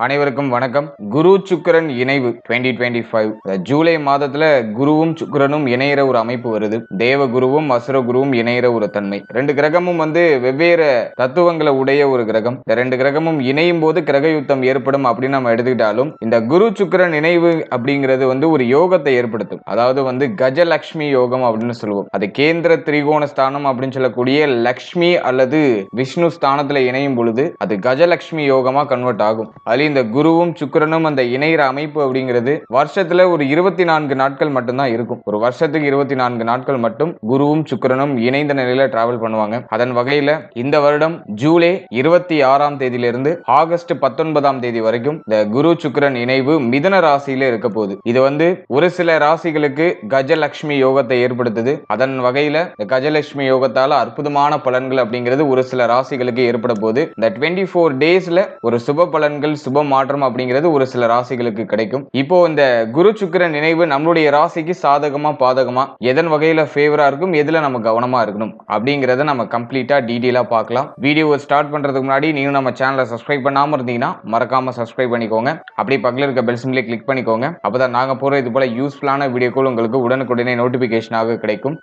அனைவருக்கும் வணக்கம். குரு சுக்கிரன் இணைவு 2025 ஜூலை மாதத்துல குருவும் சுக்கிரனும் இணையிற ஒரு அமைப்பு வருது. தேவ குருவும் அசுர குருவும் இணையிற ஒரு தன்மை. ரெண்டு கிரகமும் வெவ்வேறு தத்துவங்களை உடைய ஒரு கிரகம். இந்த ரெண்டு கிரகமும் இணையும் போது கிரக யுத்தம் ஏற்படும் அப்படின்னு நம்ம எடுத்துக்கிட்டாலும் இந்த குரு சுக்கிரன் இணைவு அப்படிங்கிறது ஒரு யோகத்தை ஏற்படுத்தும். அதாவது கஜலட்சுமி யோகம் அப்படின்னு சொல்லுவோம். அது கேந்திர திரிகோண ஸ்தானம் அப்படின்னு சொல்லக்கூடிய லக்ஷ்மி அல்லது விஷ்ணு ஸ்தானத்துல இணையும் பொழுது அது கஜலட்சுமி யோகமா கன்வெர்ட் ஆகும். இந்த குருவும் சுக்கிரனும் அந்த இணைகிற அமைப்பு அப்படிங்கிறது வருஷத்துல ஒரு 24 நாட்கள் மட்டும்தான் இருக்கும். ஒரு வருஷத்துக்கு 24 நாட்கள் மட்டும் குருவும் சுக்கிரனும் இணைந்த நிலையில டிராவல் பண்ணுவாங்க. அதன் வகையில இந்த வருடம் ஜூலை 26ஆம் தேதியிலிருந்து ஆகஸ்ட் 19ஆம் தேதி வரைக்கும் இந்த குரு சுக்கிரன் இணைவு மிதுன ராசியில இருக்க போகுது. இது ஒரு சில ராசிகளுக்கு கஜலட்சுமி யோகத்தை ஏற்படுத்துது. அதன் வகையில இந்த கஜலட்சுமி யோகத்தால அற்புதமான பலன்கள் அப்படிங்கிறது ஒரு சில ராசிகளுக்கு ஏற்பட போகுது. இந்த 24 டேஸ்ல ஒரு சுப பலன்கள் சுப மாற்றம் அப்படிங்கிறது ஒரு சில ராசிகளுக்கு கிடைக்கும். இப்போ இந்த குரு சுக்கிரன் இணைவு நம்மளுடைய ராசிக்கு சாதகமா பாதகமா எதன் வகையில ஃபேவரா இருக்கும், எதுல நம்ம கவனமா இருக்கணும் அப்படிங்கறத நம்ம கம்ப்ளீட்டா டீடைலா பார்க்கலாம். வீடியோவை ஸ்டார்ட் பண்றதுக்கு முன்னாடி நீங்க நம்ம சேனலை சப்ஸ்கிரைப் பண்ணாம இருந்தீங்கன்னா மறக்காம சப்ஸ்கிரைப் பண்ணிக்கோங்க. அப்படியே பக்கத்துல இருக்க பெல் சிம்பிளை கிளிக் பண்ணிக்கோங்க. அப்பதான் நாங்க போற இது போல யூஸ்ஃபுல்லான வீடியோக்கள் உங்களுக்கு உடனுக்குடனே நோட்டிபிகேஷனாக கிடைக்கும்.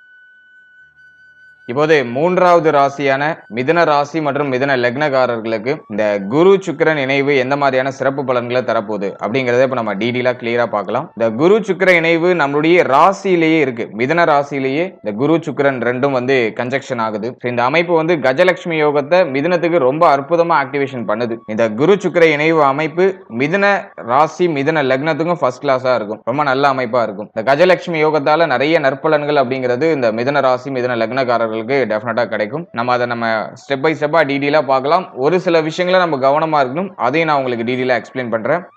இப்போது மூன்றாவது ராசியான மிதுன ராசி மற்றும் மிதுன லக்னக்காரர்களுக்கு இந்த குரு சுக்கிரன் இணைவு எந்த மாதிரியான சிறப்பு பலன்களை தரப்போகுது அப்படிங்கறத இப்ப நம்ம டீடைலா கிளியரா பார்க்கலாம். இந்த குரு சுக்கிர இணைவு நம்மளுடைய ராசியிலேயே இருக்கு. மிதுன ராசியிலேயே இந்த குரு சுக்கிரன் ரெண்டும் கன்ஜெக்ஷன் ஆகுது. இந்த அமைப்பு கஜலட்சுமி யோகத்தை மிதுனத்துக்கு ரொம்ப அற்புதமா ஆக்டிவேஷன் பண்ணுது. இந்த குரு சுக்கிர இணைவு அமைப்பு மிதுன ராசி மிதுன லக்னத்துக்கும் ஃபர்ஸ்ட் கிளாஸா இருக்கும். ரொம்ப நல்ல அமைப்பா இருக்கும். இந்த கஜலட்சுமி யோகத்தால நிறைய நற்பலன்கள் அப்படிங்கிறது இந்த மிதுன ராசி மிதுன லக்னக்காரர்கள் டெஃபினட்டா கிடைக்கும். நம்ம ஸ்டெப் பை ஸ்டெப்பா டீடைலா பார்க்கலாம். ஒரு சில விஷயங்களை நம்ம கவனமா இருக்கணும். அதையும் நான் உங்களுக்கு டீடைலா எக்ஸ்பிளைன் பண்றேன்.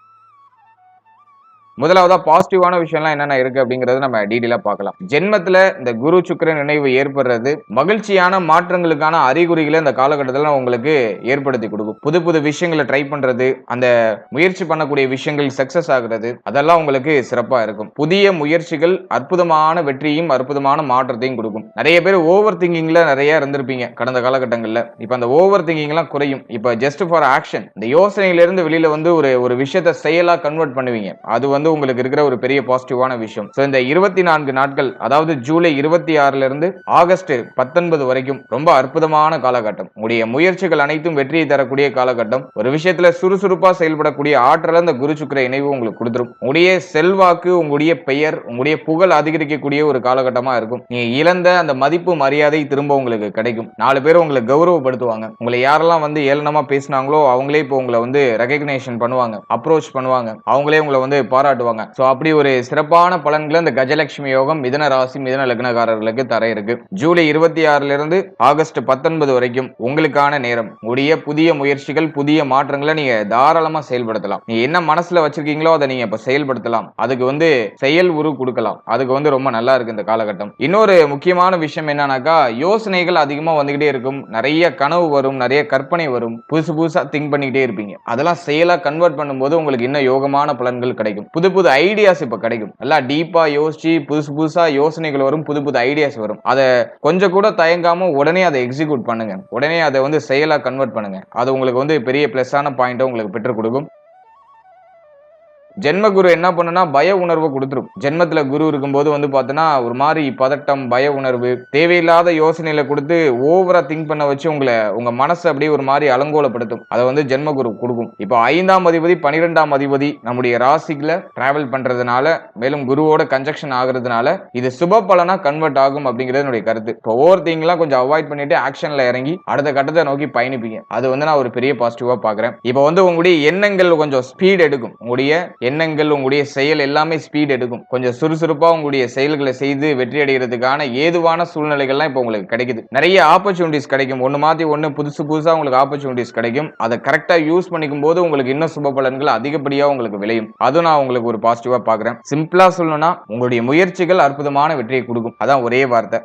முதலாவதா பாசிட்டிவான விஷயம்லாம் என்னென்ன இருக்கு அப்படிங்கறது நம்ம டீடைலா பார்க்கலாம். ஜென்மத்துல இந்த குரு சுக்கிரன் இணைவு ஏற்படுறது மகிழ்ச்சியான மாற்றங்களுக்கான அறிகுறிகளை இந்த காலகட்டத்தில் உங்களுக்கு ஏற்படுத்தி கொடுக்கும். புது புது விஷயங்களை ட்ரை பண்றது, அந்த முயற்சி பண்ணக்கூடிய விஷயங்கள் சக்சஸ் ஆகுறது, அதெல்லாம் உங்களுக்கு சிறப்பா இருக்கும். புதிய முயற்சிகள் அற்புதமான வெற்றியும் அற்புதமான மாற்றத்தையும் கொடுக்கும். நிறைய பேர் ஓவர் திங்கிங்ல நிறைய இருந்திருப்பீங்க கடந்த காலகட்டங்கள்ல. இப்ப அந்த ஓவர் திங்கிங் எல்லாம் குறையும். இப்ப ஜஸ்ட் ஃபார் ஆக்ஷன், இந்த யோசனையில இருந்து வெளியில ஒரு விஷயத்தை செயலா கன்வெர்ட் பண்ணுவீங்க. அது உங்களுக்கு இருக்கிற ஒரு பெரிய பாசிட்டிவான விஷயம். சோ இந்த 24 நாட்கள், அதாவது ஜூலை 26ல இருந்து ஆகஸ்ட் 19 வரைக்கும் ரொம்ப அற்புதமான காலகட்டம். உங்களுடைய முயற்சிகள் அனைத்தும் வெற்றியை தரக்கூடிய காலகட்டம். ஒரு விஷயத்துல சுறுசுறுப்பா செயல்படக்கூடிய ஆற்றல் அந்த குரு சுக்கிர இணைவு உங்களுக்கு கொடுத்துரும். உங்களுடைய செல்வாக்கு, உங்களுடைய பெயர், உங்களுடைய புகழ் அதிகரிக்கக்கூடிய ஒரு காலகட்டமா இருக்கும். நீங்க இழந்த அந்த மதிப்பு மரியாதை திரும்ப உங்களுக்கு கிடைக்கும். 4 பேர் உங்களை கௌரவப்படுத்துவாங்க. உங்களை யாரெல்லாம் ஏளனமா பேசினாங்களோ அவங்களே இப்போ உங்களை ரெகக்னேஷன் பண்ணுவாங்க, அப்ரோச் பண்ணுவாங்க. அவங்களே உங்களை பாராட்டுவாங்க. அப்படி ஒரு சிறப்பான பலன்களை இந்த கஜலட்சுமி யோகம் மிதுன ராசி மிதுன லக்னக்காரர்களுக்கு தர இருக்கு. ஜூலை 26ல இருந்து ஆகஸ்ட் 19 வரைக்கும் உங்களுக்கான நேரம். உடைய புதிய முயற்சிகள், புதிய மாற்றங்களை நீங்க தாராளமா செயல்படுத்தலாம். நீங்க என்ன மனசுல வச்சிருக்கீங்களோ அதை நீங்க இப்ப செயல்படுத்தலாம். அதுக்கு செயல் உரு கொடுக்கலாம். அதுக்கு ரொம்ப நல்லா இருக்கு இந்த காலகட்டம். இன்னொரு முக்கியமான விஷயம் என்னன்னாக்கா, யோசனைகள் அதிகமா வந்துகிட்டே இருக்கும். நிறைய கனவு வரும், நிறைய கற்பனை வரும். புதுசு புதுசா திங்க் பண்ணிக்கிட்டே இருப்பீங்க. அதெல்லாம் செயலா கன்வெர்ட் பண்ணும்போது உங்களுக்கு இன்னும் யோகமான பலன்கள் கிடைக்கும். புது புது ஐடியாஸ் இப்ப கிடைக்கும். எல்லாம் டீப்பா யோசிச்சு புதுசு புதுசா யோசனைகள் வரும், புது புது ஐடியாஸ் வரும். அதை கொஞ்சம் கூட தயங்காம உடனே அதை எக்ஸிக்யூட் பண்ணுங்க. உடனே அதை செயலா கன்வெர்ட் பண்ணுங்க. அது உங்களுக்கு பெரிய பிளஸான பாயிண்ட உங்களுக்கு பெற்றுக் கொடுக்கும். ஜென்ம குரு என்ன பண்ணுனா பய உணர்வை கொடுத்துரும். ஜென்மத்துல குரு இருக்கும்போது பார்த்தோன்னா ஒரு மாதிரி பதட்டம், பய உணர்வு, தேவையில்லாத யோசனையில கொடுத்து ஓவரா திங்க் பண்ண வச்சு உங்க மனசு அப்படியே ஒரு மாதிரி அலங்கோலப்படுத்தும். அதை ஜென்ம குரு கொடுக்கும். இப்போ 5ஆம் அதிபதி 12ஆம் அதிபதி நம்முடைய ராசிக்குள்ள டிராவல் பண்றதுனால, மேலும் குருவோட கன்ஜெக்ஷன் ஆகுறதுனால இது சுப பலனா கன்வெர்ட் ஆகும் அப்படிங்கிறது என்னுடைய கருத்து. இப்போ ஓவர் திங்க் எல்லாம் கொஞ்சம் அவாய்ட் பண்ணிட்டு ஆக்ஷன்ல இறங்கி அடுத்த கட்டத்தை நோக்கி பயணிப்பீங்க. அது நான் ஒரு பெரிய பாசிட்டிவா பாக்குறேன். இப்போ உங்களுடைய எண்ணங்கள் கொஞ்சம் ஸ்பீட் எடுக்கும். உங்களுடைய எண்ணங்கள், உங்களுடைய செயல் எல்லாமே ஸ்பீட் எடுக்கும். கொஞ்சம் சுறுசுறுப்பா உங்களுடைய செயல்களை செய்து வெற்றி அடைகிறதுக்கான ஏதுவான சூழ்நிலைகள்லாம் இப்போ உங்களுக்கு கிடைக்குது. நிறைய ஆப்பர்ச்சுனிட்டிஸ் கிடைக்கும். ஒன்னு மாத்தி ஒன்னு புதுசு புதுசா உங்களுக்கு ஆப்பர்ச்சுனிட்டிஸ் கிடைக்கும். அதை கரெக்டா யூஸ் பண்ணிக்கும் போது உங்களுக்கு இன்னும் சுப பலன்கள் அதிகப்படியா உங்களுக்கு விளையும். அது நான் உங்களுக்கு ஒரு பாசிட்டிவா பாக்குறேன். சிம்பிளா சொல்லணும்னா உங்களுடைய முயற்சிகள் அற்புதமான வெற்றியை கொடுக்கும். அதான் ஒரே வார்த்தை.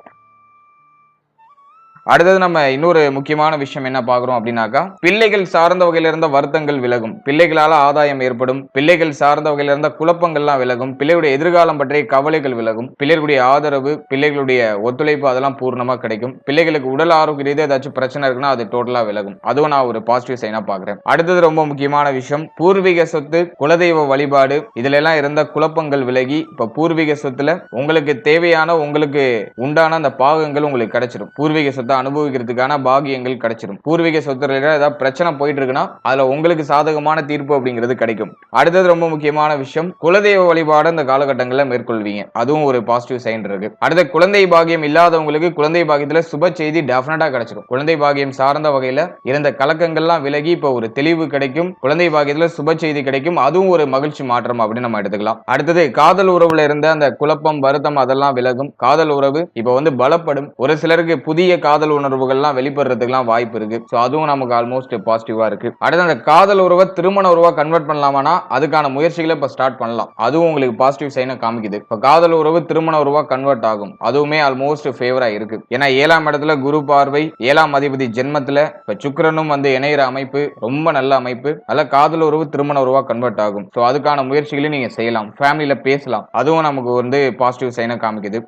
அடுத்தது நம்ம இன்னொரு முக்கியமான விஷயம் என்ன பாக்குறோம் அப்படின்னாக்கா, பிள்ளைகள் சார்ந்த வகையில இருந்த வருத்தங்கள் விலகும், பிள்ளைகளால ஆதாயம் ஏற்படும், பிள்ளைகள் சார்ந்த வகையில இருந்த குழப்பங்கள்லாம் விலகும், பிள்ளைகளுடைய எதிர்காலம் பற்றிய கவலைகள் விலகும், பிள்ளைகளுடைய ஆதரவு, பிள்ளைகளுடைய ஒத்துழைப்பு அதெல்லாம் பூர்ணமா கிடைக்கும். பிள்ளைகளுக்கு உடல் ஆரோக்கிய ரீதியா ஏதாச்சும் பிரச்சனை இருக்குன்னா அது டோட்டலா விலகும். அதுவும் நான் ஒரு பாசிட்டிவ் சைனா பாக்குறேன். அடுத்தது ரொம்ப முக்கியமான விஷயம், பூர்வீக சொத்து, குலதெய்வ வழிபாடு, இதுல எல்லாம் இருந்த குழப்பங்கள் விலகி இப்ப பூர்வீக சொத்துல உங்களுக்கு தேவையான, உங்களுக்கு உண்டான அந்த பாகங்கள் உங்களுக்கு கிடைச்சிடும். பூர்வீக சொத்தை அனுபவிக்கிறதுக்கான பாகியங்கள் கிடைச்சிடும். பூர்வீக சொத்துல ஏதாவது பிரச்சனை போயிட்டு இருக்குன்னா அதுல உங்களுக்கு சாதகமான தீர்ப்பு அப்படிங்கிறது கிடைக்கும். அடுத்தது ரொம்ப முக்கியமான விஷயம், குலதெய்வ வழிபாடு இந்த காலகட்டங்களில் மேற்கொள்வீங்க. அதுவும் ஒரு பாசிட்டிவ் சைன் இருக்கு. அடுத்த குழந்தை பாகியம் இல்லாதவங்களுக்கு குழந்தை பாகியத்துல சுப செய்தி டெஃபினட்டா கிடைச்சிடும். குழந்தை பாகியம் சார்ந்த வகையில இருந்த கலக்கங்கள்லாம் விலகி இப்ப ஒரு தெளிவு கிடைக்கும். குழந்தை பாகியத்துல சுப செய்தி கிடைக்கும். அதுவும் ஒரு மகிழ்ச்சி மாற்றம் அப்படின்னு நம்ம எடுத்துக்கலாம். அடுத்தது காதல் உறவுல இருந்த அந்த குழப்பம், வருத்தம் அதெல்லாம் விலகும். காதல் உறவு இப்ப வந்து பலப்படும். ஒரு சிலருக்கு புதிய காதல் உணர்வுகள்லாம் வெளிப்படுறதுக்குலாம் வாய்ப்பு இருக்கு. சோ அதுவும் நமக்கு ஆல்மோஸ்ட் பாசிட்டிவா இருக்கு. அடுத்து அந்த காதல் உறவை திருமண உறவா கன்வெர்ட் பண்ணலாமானா அதுக்கான முயற்சிகளை இப்ப ஸ்டார்ட் பண்ணலாம். அதுவும் உங்களுக்கு பாசிட்டிவ் சைனை காமிக்குது. இப்ப காதல் உறவு திருமண உறவா கன்வெர்ட் ஆகும். அதுவுமே ஆல்மோஸ்ட் ஃபேவரா இருக்கு. ஏன்னா 7ஆம் இடத்துல குரு பார்வை, 7ஆம் அதிபதி ஜென்மத்துல இப்ப சுக்கிரனும் வந்து இணையிற அமைப்பு ரொம்ப நல்ல அமைப்பு. அதுல காதல் உறவு திருமண உறவா கன்வெர்ட் ஆகும். சோ அதுக்கான முயற்சிகளையும் நீங்க செய்யலாம். ஃபேமிலியில பேசலாம். அதுவும் நமக்கு வந்து பாசிட்டிவ் சைனை காமிக்குது.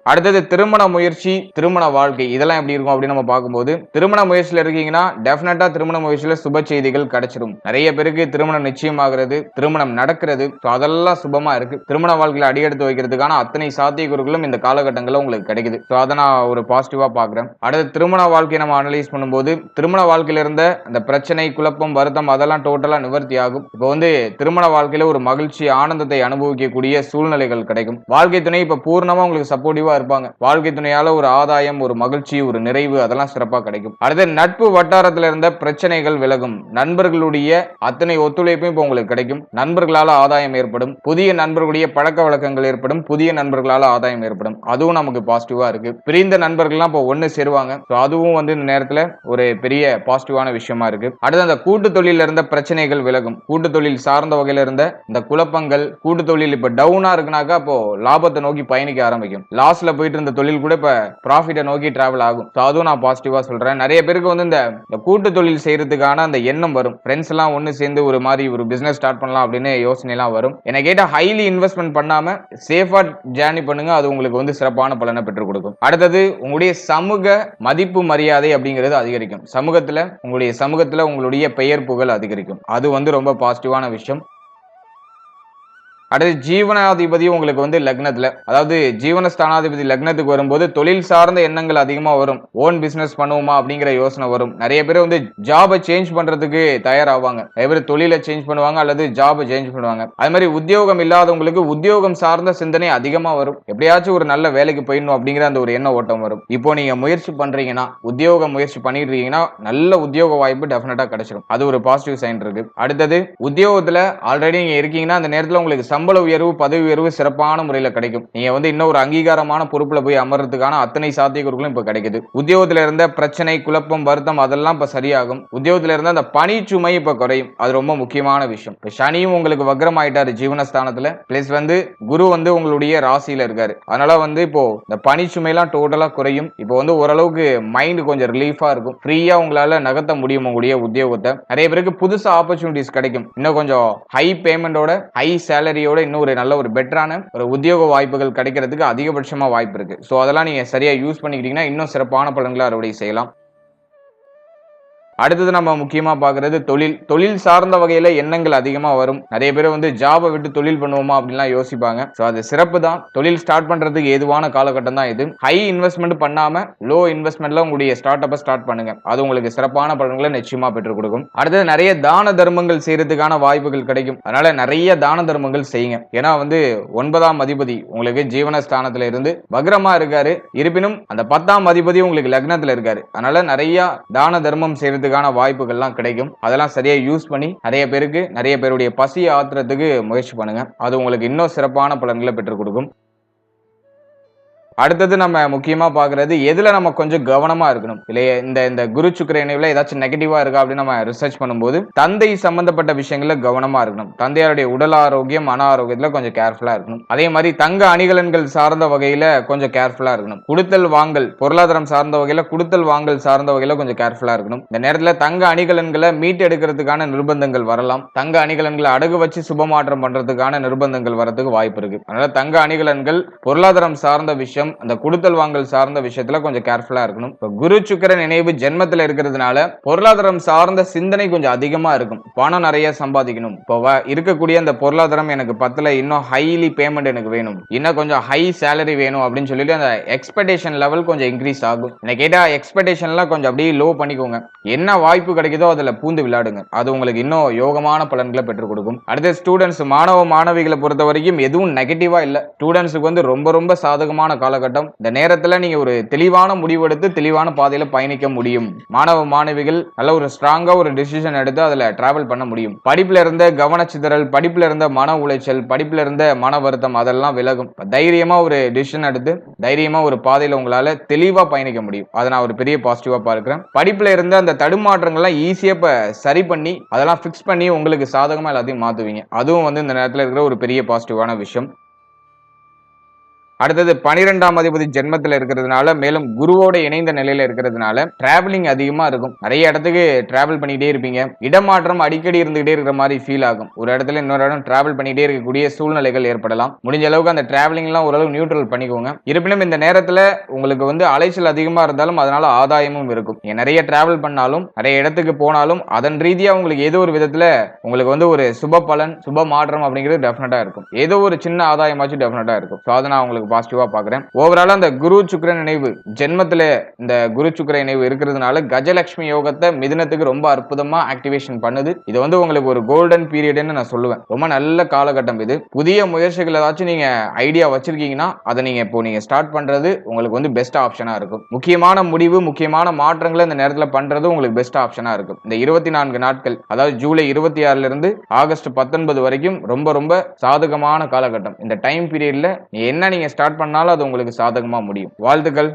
அடுத்தது திருமண முயற்சி, திருமண வாழ்க்கை இதெல்லாம் எப்படி இருக்கும் அப்படின்னு நம்ம பார்க்கும்போது, திருமண முயற்சியில இருக்கீங்கன்னா டெஃபினட்டா திருமண முயற்சியில சுப செய்திகள் கிடைச்சிடும். நிறைய பேருக்கு திருமணம் நிச்சயமாகிறது, திருமணம் நடக்கிறது. அதெல்லாம் சுபமா இருக்கு. திருமண வாழ்க்கையில அடியெடுத்து வைக்கிறதுக்கான அத்தனை சாத்தியக்கூறுகளும் இந்த காலகட்டங்களில் உங்களுக்கு கிடைக்குது. அதை நான் ஒரு பாசிட்டிவா பாக்குறேன். அடுத்து திருமண வாழ்க்கையை நம்ம அனலைஸ் பண்ணும்போது, திருமண வாழ்க்கையில இருந்த அந்த பிரச்சனை, குழப்பம், வருத்தம் அதெல்லாம் டோட்டலா நிவர்த்தி ஆகும். இப்போ வந்து திருமண வாழ்க்கையில ஒரு மகிழ்ச்சி, ஆனந்தத்தை அனுபவிக்கக்கூடிய சூழ்நிலைகள் கிடைக்கும். வாழ்க்கை துணை இப்ப பூர்ணமா உங்களுக்கு சப்போர்ட்டிவா இருப்பாங்க. வாழ்க்கை துணையால ஒரு ஆதாயம், ஒரு மகிழ்ச்சி, ஒரு நிறைவு அதெல்லாம் சிறப்பா கிடைக்கும். அடுத்து நட்பு வட்டாரத்துல இருந்த பிரச்சனைகள் விலகும். நண்பர்களுடைய அத்தனை ஒத்துழைப்பும் இப்ப உங்களுக்கு கிடைக்கும். நண்பர்களால ஆதாயம் ஏற்படும். புதிய நண்பர்களுடைய பழக்க வழக்கங்கள் ஏற்படும். புதிய நண்பர்களால ஆதாயம் ஏற்படும். அதுவும் நமக்கு பாசிட்டிவா இருக்கு. பிரிந்த நண்பர்கள்லாம் இப்போ ஒன்னு சேருவாங்க. அதுவும் வந்து இந்த நேரத்துல ஒரு பெரிய பாசிட்டிவான விஷயமா இருக்கு. அடுத்து அந்த கூட்டு தொழில இருந்த பிரச்சனைகள் விலகும். கூட்டு தொழில் சார்ந்த வகையில இருந்த இந்த குழப்பங்கள், கூட்டு தொழில் இப்ப டவுனா இருக்குனாக்கா அப்போ லாபத்தை நோக்கி பயணிக்க ஆரம்பிக்கும். லாஸ்ட்ல போயிட்டு இருந்த தொழில் கூட இப்ப ப்ராஃபிட்டை நோக்கி டிராவல் ஆகும். அதுவும் நான் பாசிட்டிவா சொல்றேன். நிறைய பேருக்கு வந்து இந்த கூட்டு தொழில் செய்யறதுக்கான அந்த எண்ணம் வரும். ஃப்ரெண்ட்ஸ் எல்லாம் ஒன்னு சேர்ந்து ஒரு மாதிரி ஒரு பிசினஸ் ஸ்டார்ட் பண்ணலாம் அப்படின்னு யோசனை எல்லாம் வரும். என்ன கேட்டா ஹைலி இன்வெஸ்ட்மெண்ட் பண்ணாம சேஃபா ஜேர்னி பண்ணுங்க. அது உங்களுக்கு வந்து சிறப்பான பலனை பெற்றுக் கொடுக்கும். அடுத்தது உங்களுடைய சமூக மதிப்பு மரியாதை அப்படிங்கிறது அதிகரிக்கும். உங்களுடைய சமூகத்துல உங்களுடைய பெயர் புகழ் அதிகரிக்கும். அது வந்து ரொம்ப பாசிட்டிவான விஷயம். அடுத்து ஜீவனாதிபதி உங்களுக்கு வந்து லக்னத்துல, அதாவது ஜீவனஸ்தானாதிபதி லக்னத்துக்கு வரும்போது தொழில் சார்ந்த எண்ணங்கள் அதிகமா வரும். ஓன் பிசினஸ் பண்ணுவோமா அப்படிங்கிற யோசனை வரும். நிறைய பேர் வந்து ஜாபை சேஞ்ச் பண்றதுக்கு தயாராவாங்க. நிறைய பேர் தொழிலை சேஞ்ச் பண்ணுவாங்க அல்லது ஜாபை சேஞ்ச் பண்ணுவாங்க. அது மாதிரி உத்தியோகம் இல்லாதவங்களுக்கு உத்தியோகம் சார்ந்த சிந்தனை அதிகமா வரும். எப்படியாச்சும் ஒரு நல்ல வேலைக்கு போயிடணும் அப்படிங்கிற அந்த ஒரு எண்ண ஓட்டம் வரும். இப்போ நீங்க முயற்சி பண்றீங்கன்னா, உத்தியோக முயற்சி பண்ணிட்டு இருக்கீங்கன்னா நல்ல உத்தியோக வாய்ப்பு டெஃபினட்டா கிடைச்சிடும். அது ஒரு பாசிட்டிவ் சைன் இருக்கு. அடுத்தது உத்தியோகத்துல ஆல்ரெடி நீங்க இருக்கீங்கன்னா அந்த நேரத்துல உங்களுக்கு சம்பள உயர்வு, பதவி உயர்வு சிறப்பான முறையில் கிடைக்கும். நீங்க வந்து இன்னும் ஒரு அங்கீகாரமான பொறுப்புல போய் அமர்றதுக்கான அத்தனை சாத்தியக்கூறுகளும் இப்ப கிடைக்குது. உத்தியோகத்துல இருந்த பிரச்சனை, குழப்பம், வருத்தம் அதெல்லாம் இப்ப சரியாகும். உத்தியோகத்துல இருந்த அந்த பணி சுமை இப்ப குறையும். அது ரொம்ப முக்கியமான விஷயம். இப்ப சனியும் உங்களுக்கு வக்ரம் ஆயிட்டாரு ஜீவனஸ்தானத்துல, பிளஸ் வந்து குரு வந்து உங்களுடைய ராசியில இருக்காரு. அதனால வந்து இப்போ இந்த பணி சுமை எல்லாம் டோட்டலா குறையும். இப்போ வந்து ஓரளவுக்கு மைண்ட் கொஞ்சம் ரிலீஃபா இருக்கும். ஃப்ரீயா உங்களால நகர்த்த முடியும் உங்களுடைய உத்தியோகத்தை. நிறைய பேருக்கு புதுசா ஆப்பர்ச்சுனிட்டிஸ் கிடைக்கும். இன்னும் கொஞ்சம் ஹை பேமெண்டோட, ஹை சேலரியோட இன்னும் ஒரு நல்ல ஒரு பெட்டரான ஒரு உத்தியோக வாய்ப்புகள் கிடைக்கிறதுக்கு அதிகபட்சமா வாய்ப்பு இருக்கு. சோ அதெல்லாம் நீங்க சரியா யூஸ் பண்ணிக்கிட்டீங்கன்னா இன்னும் சிறப்பான பலன்களை அறுவடை செய்யலாம். அடுத்தது நம்ம முக்கியமா பாக்குறது தொழில் சார்ந்த வகையில எண்ணங்கள் அதிகமா வரும். நிறைய பேர் வந்து ஜாபை விட்டு தொழில் பண்ணுவோமா அப்படின்லாம் யோசிப்பாங்க. சோ அது சிறப்பு தான். தொழில் ஸ்டார்ட் பண்றதுக்கு ஏதுவான காலகட்டம் தான் இது. ஹை இன்வெஸ்ட்மெண்ட் பண்ணாம லோ இன்வெஸ்ட்மெண்ட்ல உங்களுடைய ஸ்டார்ட் அப்ப ஸ்டார்ட் பண்ணுங்க. அது உங்களுக்கு சிறப்பான பலன்களை நிச்சயமா பெற்றுக் கொடுக்கும். அடுத்தது நிறைய தான தர்மங்கள் செய்யறதுக்கான வாய்ப்புகள் கிடைக்கும். அதனால நிறைய தான தர்மங்கள் செய்யுங்க. ஏன்னா வந்து 9ஆம் அதிபதி உங்களுக்கு ஜீவனஸ்தானத்துல இருந்து வக்ரமா இருக்காரு. இருப்பினும் அந்த 10ஆம் அதிபதி உங்களுக்கு லக்னத்துல இருக்காரு. அதனால நிறைய தான தர்மம் செய்யறது வாய்ப்புகள்லாம் கிடைக்கும். அதெல்லாம் சரியா யூஸ் பண்ணி நிறைய பேருடைய பசியை ஆத்துறதுக்கு முயற்சி பண்ணுங்க. அது உங்களுக்கு இன்னும் சிறப்பான பலன்களை பெற்றுக் கொடுக்கும். அடுத்தது நம்ம முக்கியமா பாக்குறது எதுல நம்ம கொஞ்சம் கவனமா இருக்கணும் இல்லையே, இந்த குரு சுக்கிர இணைவுல ஏதாச்சும் நெகட்டிவா இருக்கா அப்படின்னு நம்ம ரிசர்ச் பண்ணும்போது தந்தை சம்பந்தப்பட்ட விஷயங்கள்ல கவனமா இருக்கணும். தந்தையாருடைய உடல் ஆரோக்கியம், மன ஆரோக்கியத்துல கொஞ்சம் கேர்ஃபுல்லா இருக்கணும். அதே மாதிரி தங்க அணிகலன்கள் சார்ந்த வகையில கொஞ்சம் கேர்ஃபுல்லா இருக்கணும். குடுத்தல் வாங்கல், பொருளாதாரம் சார்ந்த வகையில குடுத்தல் வாங்கல் சார்ந்த வகையில கொஞ்சம் கேர்ஃபுல்லா இருக்கணும். இந்த நேரத்துல தங்க அணிகலன்களை மீட்டு எடுக்கிறதுக்கான நிர்பந்தங்கள் வரலாம். தங்க அணிகலன்களை அடகு வச்சு சுபமாற்றம் பண்றதுக்கான நிர்பந்தங்கள் வரதுக்கு வாய்ப்பு இருக்கு. அதனால தங்க அணிகலன்கள், பொருளாதாரம் சார்ந்த விஷயம், அந்த குடுத்தல் வாங்கல் சார்ந்த விஷயத்துல கொஞ்சம் கேர்ஃபுல்லா இருக்கணும். குரு சுக்கிரன் இணைவு ஜென்மத்துல இருக்கிறதுனால பொருளாதாரம் சார்ந்த சிந்தனை கொஞ்சம் அதிகமா இருக்கும். பணம் நிறைய சம்பாதிக்கணும், இப்போ இருக்கக்கூடிய அந்த பொருளாதாரம் எனக்கு பத்தல, இன்னும் ஹைலி பேமெண்ட் எனக்கு வேணும், இன்னும் கொஞ்சம் ஹை சேலரி வேணும் அப்படின்னு சொல்லிட்டு அந்த எக்ஸ்பெக்டேஷன் லெவல் கொஞ்சம் இன்க்ரீஸ் ஆகும். என்ன கேட்டா எக்ஸ்பெக்டேஷன்லாம் கொஞ்சம் அப்படியே லோ பண்ணிக்கோங்க. என்ன வாய்ப்பு கிடைக்குதோ அதுல பூந்து விளையாடுங்க. அது உங்களுக்கு இன்னும் யோகமான பலன்களை பெற்றுக் கொடுக்கும். அடுத்த ஸ்டூடெண்ட்ஸ், மாணவ மாணவிகளை பொறுத்த வரைக்கும் எதுவும் நெகட்டிவா இல்ல. ஸ்டூடெண்ட்ஸுக்கு வந்து ரொம்ப ரொம்ப சாதகமான காலகட்டம். இந்த நேரத்துல நீங்க ஒரு தெளிவான முடிவெடுத்து தெளிவான பாதையில பயணிக்க முடியும். மாணவ மாணவிகள் நல்ல ஒரு ஸ்ட்ராங்கா ஒரு டிசிஷன் எடுத்து அதுல டிராவல் பண்ண முடியும். படிப்புல இருந்த கவனச்சிதறல், படிப்புல இருந்த மன உளைச்சல், படிப்புல இருந்த மன வருத்தம் அதெல்லாம் விலகும். தைரியமா ஒரு டிசிஷன் எடுத்து தைரியமா ஒரு பாதையில உங்களால தெளிவா பயணிக்க முடியும். அதை நான் ஒரு பெரிய பாசிட்டிவா பார்க்கிறேன். படிப்புல இருந்த அந்த தடுமாற்றங்கள்லாம் ஈஸியா சரி பண்ணி அதெல்லாம் பிக்ஸ் பண்ணி உங்களுக்கு சாதகமா எல்லாத்தையும் மாத்துவீங்க. அதுவும் வந்து இந்த நேரத்தில் இருக்கிற ஒரு பெரிய பாசிட்டிவான விஷயம். அடுத்தது 12ஆம் அதிபதி ஜென்மத்தில் இருக்கிறதுனால, மேலும் குருவோட இணைந்த நிலையில இருக்கிறதுனால டிராவலிங் அதிகமா இருக்கும். நிறைய இடத்துக்கு டிராவல் பண்ணிட்டே இருப்பீங்க. இடமாற்றம் அடிக்கடி இருந்துகிட்டே இருக்கிற மாதிரி ஃபீல் ஆகும். ஒரு இடத்துல இன்னொரு இடம் டிராவல் பண்ணிட்டே இருக்கக்கூடிய சூழ்நிலைகள் ஏற்படலாம். முடிஞ்ச அளவுக்கு அந்த டிராவலிங் எல்லாம் ஓரளவு நியூட்ரல் பண்ணிக்கோங்க. இருப்பினும் இந்த நேரத்துல உங்களுக்கு வந்து அலைச்சல் அதிகமா இருந்தாலும் அதனால ஆதாயமும் இருக்கும். நிறைய டிராவல் பண்ணாலும் நிறைய இடத்துக்கு போனாலும் அதன் ரீதியா உங்களுக்கு ஏதோ ஒரு விதத்துல உங்களுக்கு வந்து ஒரு சுப பலன், சுப மாற்றம் அப்படிங்கிறது டெஃபினட்டா இருக்கும். ஏதோ ஒரு சின்ன ஆதாயமாச்சும் டெஃபினட்டா இருக்கும். ஸோ அதை நான் உங்களுக்கு பாசிட்டிவா பாக்குறேன். ஓவராலா அந்த குரு சுக்கிரன் இணைவு ஜென்மத்துல இந்த குரு சுக்கிர இணைவு இருக்கிறதுனால கஜலட்சுமி யோகத்தை மிதுனத்துக்கு ரொம்ப அற்புதமா ஆக்டிவேஷன் பண்ணுது. இது வந்து உங்களுக்கு ஒரு கோல்டன் பீரியட்னு நான் சொல்லுவேன். ரொம்ப நல்ல காலகட்டம் இது. புதிய முயற்சிகள் ஏதாச்சும் நீங்க ஐடியா வச்சிருக்கீங்கன்னா அதை நீங்க ஸ்டார்ட் பண்றது உங்களுக்கு வந்து பெஸ்ட் ஆப்ஷனா இருக்கும். முக்கியமான முடிவு, முக்கியமான மாற்றங்களை இந்த நேரத்தில் பண்றது உங்களுக்கு பெஸ்ட் ஆப்ஷனா இருக்கும். இந்த 24 நாட்கள், அதாவது ஜூலை 26ல இருந்து ஆகஸ்ட் 19 வரைக்கும் ரொம்ப ரொம்ப சாதகமான காலகட்டம். இந்த டைம் பீரியட்ல என்ன நீங்க ஸ்டார்ட் பண்ணாலும் அது உங்களுக்கு சாதகமா முடியும். வாழ்த்துக்கள்.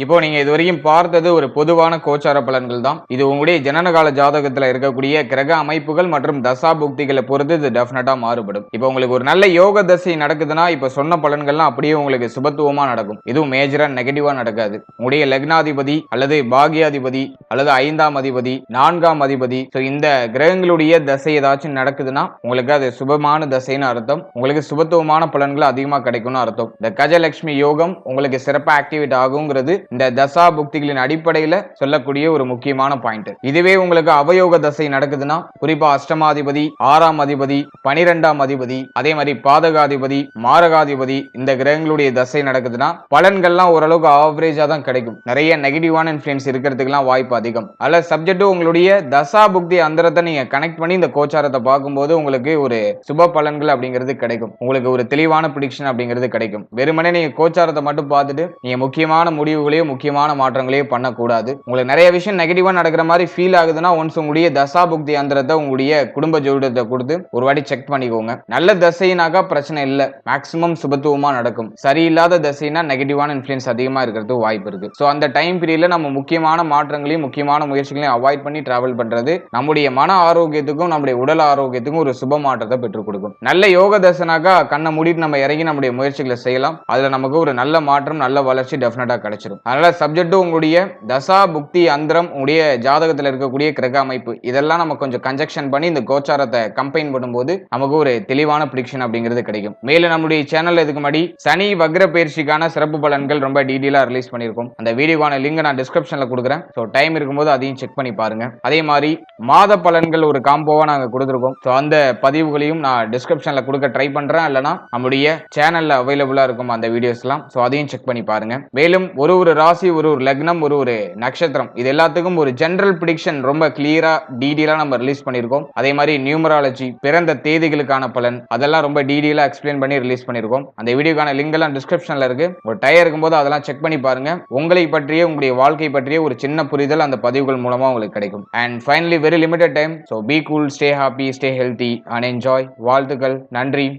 இப்போ நீங்க இதுவரைக்கும் பார்த்தது ஒரு பொதுவான கோச்சார பலன்கள் தான். இது உங்களுடைய ஜனனகால ஜாதகத்துல இருக்கக்கூடிய கிரக அமைப்புகள் மற்றும் தசா புக்திகளை பொறுத்து இது டெஃபினட்டா மாறுபடும். இப்போ உங்களுக்கு ஒரு நல்ல யோக தசை நடக்குதுன்னா இப்ப சொன்ன பலன்கள்லாம் அப்படியே உங்களுக்கு சுபத்துவமா நடக்கும். இதுவும் மேஜரா நெகட்டிவா நடக்காது. உங்களுடைய லக்னாதிபதி அல்லது பாகியாதிபதி அல்லது 5ஆம் அதிபதி, 4ஆம் அதிபதி, இந்த கிரகங்களுடைய தசை ஏதாச்சும் நடக்குதுன்னா உங்களுக்கு அது சுபமான தசைன்னு அர்த்தம். உங்களுக்கு சுபத்துவமான பலன்கள் அதிகமா கிடைக்கும்னு அர்த்தம். இந்த கஜலட்சுமி யோகம் உங்களுக்கு சிறப்பா ஆக்டிவேட் ஆகுங்கிறது இந்த தசா புக்திகளின் அடிப்படையில சொல்லக்கூடிய ஒரு முக்கியமான பாயிண்ட். இதுவே உங்களுக்கு அவயோக தசை நடக்குதுன்னா குறிப்பா அஷ்டமாதிபதி, 6ஆம் அதிபதி, 12ஆம் அதிபதி, அதே மாதிரி பாதகாதிபதி, மாரகாதிபதி இந்த கிரகங்களுடைய தசை நடக்குதுன்னா பலன்கள்லாம் ஓரளவுக்கு ஆவரேஜா தான் கிடைக்கும். நிறைய நெகட்டிவான இன்ஃப்ளூயன்ஸ் இருக்கிறதுக்குலாம் வாய்ப்பு அதிகம். அல்ல சப்ஜெக்ட் உங்களுடைய தசா புக்தி அந்தரத்தை நீங்க கனெக்ட் பண்ணி இந்த கோச்சாரத்தை பார்க்கும்போது உங்களுக்கு ஒரு சுப பலன்கள் அப்படிங்கிறது கிடைக்கும். உங்களுக்கு ஒரு தெளிவான ப்ரெடிக்ஷன் அப்படிங்கிறது கிடைக்கும். வெறுமனே நீங்க கோச்சாரத்தை மட்டும் பார்த்துட்டு நீங்க முக்கியமான முடிவுகள் முக்கியமான மாற்றங்களையும் பண்ணக்கூடாது. உங்களுக்கு நிறைய விஷயம் நெகட்டிவா நடக்கிற மாதிரி ஃபீல் ஆகுதுன்னா ஒன்ஸ் உங்களுடைய தசா புக்தி அந்தரத்தை உங்களுடைய குடும்ப ஜோதிடத்தை கொடுத்து ஒரு வாட்டி செக் பண்ணிக்கோங்க. நல்ல தசைனாக்கா பிரச்சனை இல்லை, மேக்ஸிமம் சுபத்துவமா நடக்கும். சரியில்லாத தசைனா நெகட்டிவான இன்ஃப்ளூயன்ஸ் அதிகமா இருக்கிறது வாய்ப்பு இருக்கு. ஸோ அந்த டைம் பீரியட்ல நம்ம முக்கியமான மாற்றங்களையும் முக்கியமான முயற்சிகளையும் அவாய்ட் பண்ணி டிராவல் பண்றது நம்முடைய மன ஆரோக்கியத்துக்கும் நம்முடைய உடல் ஆரோக்கியத்துக்கும் ஒரு சுப மாற்றத்தை பெற்றுக் கொடுக்கும். நல்ல யோக தசைனாக்கா கண்ணை மூடிட்டு நம்ம இறங்கி நம்முடைய முயற்சிகளை செய்யலாம். அதுல நமக்கு ஒரு நல்ல மாற்றம், நல்ல வளர்ச்சி டெஃபினட்டா கிடைச்சிடும். அதனால சப்ஜெக்ட் உங்களுடைய தசா புக்தி அந்தரம், உங்களுடைய ஜாதகத்தில் இருக்கக்கூடிய கிரக அமைப்பு இதெல்லாம் நம்ம கொஞ்சம் கன்ஜெக்ஷன் பண்ணி இந்த கோச்சாரத்தை கம்பைன் பண்ணும்போது நமக்கு ஒரு தெளிவான ப்ரெடிக்ஷன் அப்படிங்கிறது கிடைக்கும். மேலும் நம்முடைய சேனல் இதுக்கு முன்னாடி சனி வக்ர பயிற்சிக்கான சிறப்பு பலன்கள் ரொம்ப டீடைலா ரிலீஸ் பண்ணியிருக்கோம். அந்த வீடியோக்கான லிங்க் நான் டிஸ்கிரிப்ஷன்ல கொடுக்குறேன். ஸோ டைம் இருக்கும்போது அதையும் செக் பண்ணி பாருங்க. அதே மாதிரி மாத பலன்கள் ஒரு காம்போவா நாங்க கொடுத்துருக்கோம். ஸோ அந்த பதிவுகளையும் நான் டிஸ்கிரிப்ஷன்ல கொடுக்க ட்ரை பண்றேன். இல்லைனா நம்முடைய சேனல்ல அவைலபிளா இருக்கும் அந்த வீடியோஸ்லாம். ஸோ அதையும் செக் பண்ணி பாருங்க. மேலும் ஒரு ராசி, ஒரு லக்னம், ஒரு நட்சத்திரம் இது எல்லாத்துக்கும் ஒரு ஜெனரல் ப்ரெடிக்ஷன் ரொம்ப கிளியரா டீடைலா நம்ம ரிலீஸ் பண்ணிருக்கோம். அதே மாதிரி நியூமராலஜி, பிறந்த தேதிகளுக்கான பலன் அதெல்லாம் ரொம்ப டீடைலா எக்ஸ்பிளைன் பண்ணி ரிலீஸ் பண்ணிருக்கோம். அந்த வீடியோக்கான லிங்க் எல்லாம் டிஸ்கிரிப்ஷன்ல இருக்கு. ஒரு டயர் இருக்கும்போது அதெல்லாம் செக் பண்ணி பாருங்க. உங்களை பற்றிய, உங்களுடைய வாழ்க்கை பற்றிய ஒரு சின்ன புரிதல் அந்த பதிவுகள் மூலமா உங்களுக்கு கிடைக்கும். And finally very limited time. So be cool, stay happy, stay healthy and enjoy. வாழ்த்துக்கள். நன்றி.